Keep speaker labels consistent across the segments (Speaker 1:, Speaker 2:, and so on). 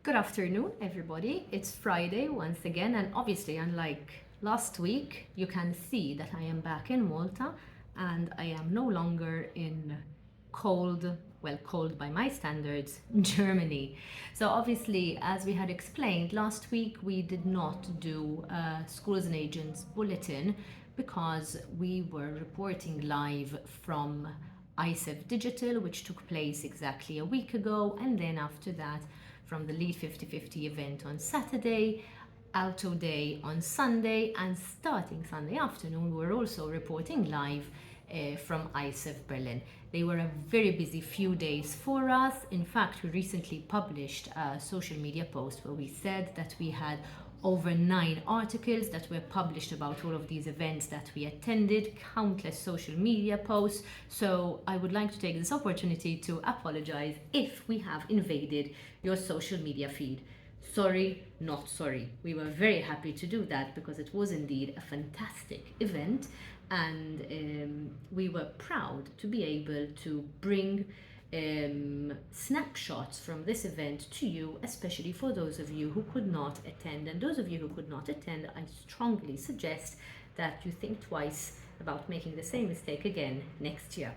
Speaker 1: Good afternoon, everybody. It's Friday once again, and obviously, unlike last week, you can see that I am back in Malta and I am no longer in cold, well, cold by my standards, Germany. So, obviously, as we had explained last week, we did not do a Schools and Agents Bulletin because we were reporting live from ISEF Digital, which took place exactly a week ago, and then after that, from the Lead 50/50 event on Saturday, Alto Day on Sunday, and starting Sunday afternoon, we're also reporting live from ISEF Berlin. They were a very busy few days for us. In fact, we recently published a social media post where we said that we had over 9 articles that were published about all of these events that we attended, countless social media posts. So I would like to take this opportunity to apologize if we have invaded your social media feed. Sorry, not sorry. We were very happy to do that because it was indeed a fantastic event, and we were proud to be able to bring snapshots from this event to you, especially for those of you who could not attend. And those of you who could not attend, I strongly suggest that you think twice about making the same mistake again next year.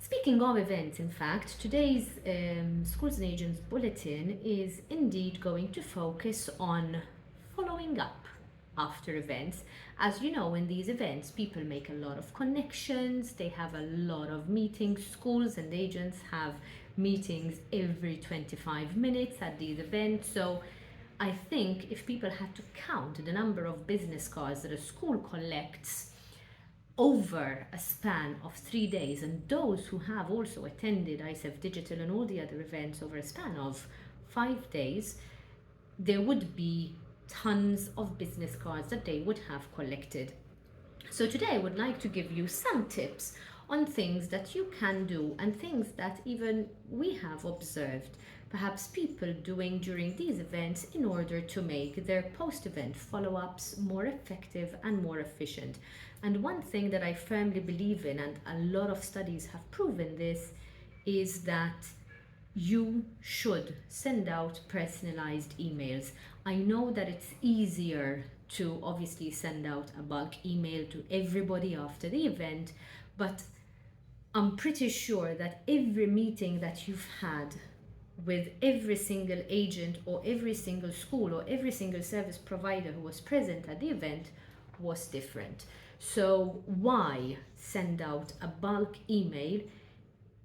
Speaker 1: Speaking of events, in fact, today's Schools and Agents Bulletin is indeed going to focus on following up after events. As you know, in these events, people make a lot of connections, they have a lot of meetings. Schools and agents have meetings every 25 minutes at these events. So I think if people had to count the number of business cards that a school collects over a span of 3 days, and those who have also attended ISEF Digital and all the other events over a span of 5 days, there would be tons of business cards that they would have collected. So today I would like to give you some tips on things that you can do and things that even we have observed perhaps people doing during these events in order to make their post-event follow-ups more effective and more efficient. And one thing that I firmly believe in, and a lot of studies have proven this, is that you should send out personalized emails. I know that it's easier to obviously send out a bulk email to everybody after the event, but I'm pretty sure that every meeting that you've had with every single agent or every single school or every single service provider who was present at the event was different. So why send out a bulk email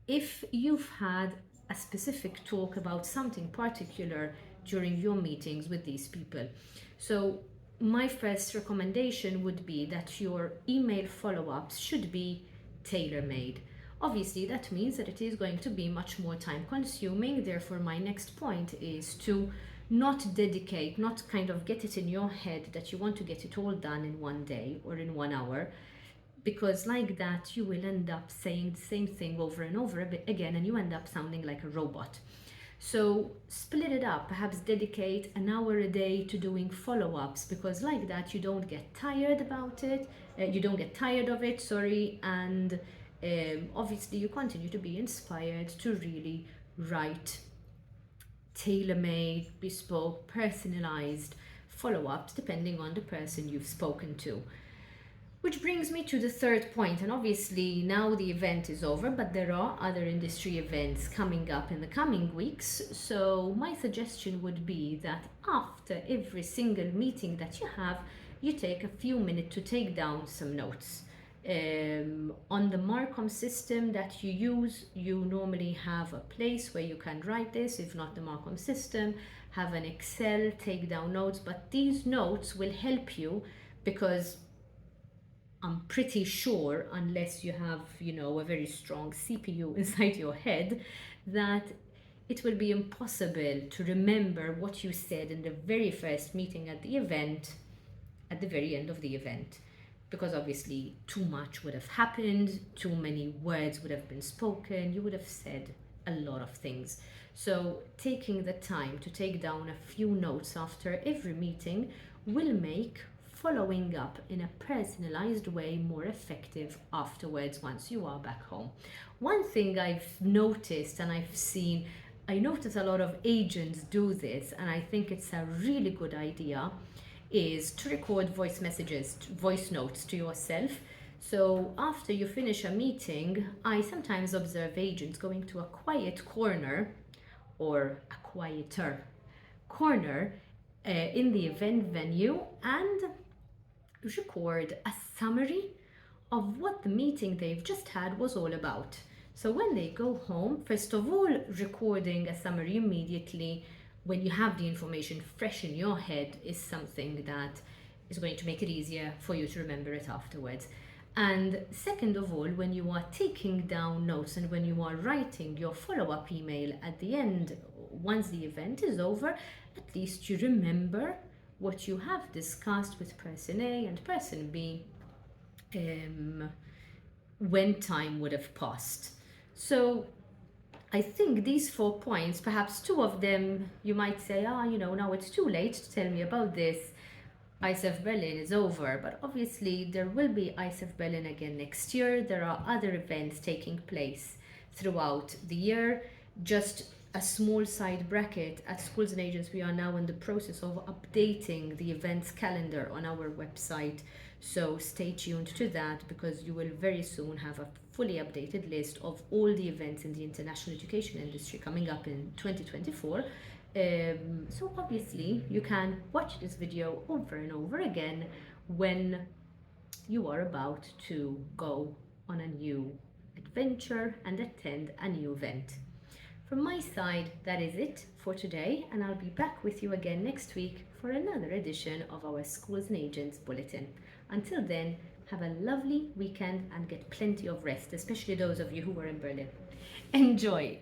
Speaker 1: if you've had a specific talk about something particular during your meetings with these people? So my first recommendation would be that your email follow-ups should be tailor-made. Obviously, that means that it is going to be much more time consuming. Therefore, my next point is to not dedicate, not kind of get it in your head that you want to get it all done in one day or in 1 hour, because like that you will end up saying the same thing over and over again, and you end up sounding like a robot. So split it up, perhaps dedicate an hour a day to doing follow-ups, because like that you don't get tired about it, you don't get tired of it, and obviously you continue to be inspired to really write tailor-made, bespoke, personalized follow-ups depending on the person you've spoken to. Which brings me to the third point, and obviously now the event is over, but there are other industry events coming up in the coming weeks. So my suggestion would be that after every single meeting that you have, you take a few minutes to take down some notes. On the Marcom system that you use, you normally have a place where you can write this. If not the Marcom system, have an Excel, take down notes, but these notes will help you because I'm pretty sure, unless you have, a very strong CPU inside your head, that it will be impossible to remember what you said in the very first meeting at the event at the very end of the event. Because obviously too much would have happened, too many words would have been spoken, you would have said a lot of things. So taking the time to take down a few notes after every meeting will make following up in a personalized way more effective afterwards once you are back home. One thing I've noticed and I've seen I notice a lot of agents do this, and I think it's a really good idea, is to record voice messages, voice notes to yourself. So after you finish a meeting, I sometimes observe agents going to a quiet corner or a quieter corner in the event venue and record a summary of what the meeting they've just had was all about. So when they go home, first of all, recording a summary immediately when you have the information fresh in your head is something that is going to make it easier for you to remember it afterwards. And second of all, when you are taking down notes and when you are writing your follow-up email at the end, once the event is over, at least you remember what you have discussed with person A and person B when time would have passed. So I think these 4 points, perhaps 2 of them, you might say, now it's too late to tell me about this. ISEF Berlin is over, but obviously there will be ISEF Berlin again next year. There are other events taking place throughout the year. Just a small side bracket, at Schools and Agents, we are now in the process of updating the events calendar on our website. So stay tuned to that, because you will very soon have a fully updated list of all the events in the international education industry coming up in 2024. So obviously you can watch this video over and over again when you are about to go on a new adventure and attend a new event. From my side, that is it for today, and I'll be back with you again next week for another edition of our Schools and Agents Bulletin. Until then, have a lovely weekend and get plenty of rest, especially those of you who are in Berlin. Enjoy!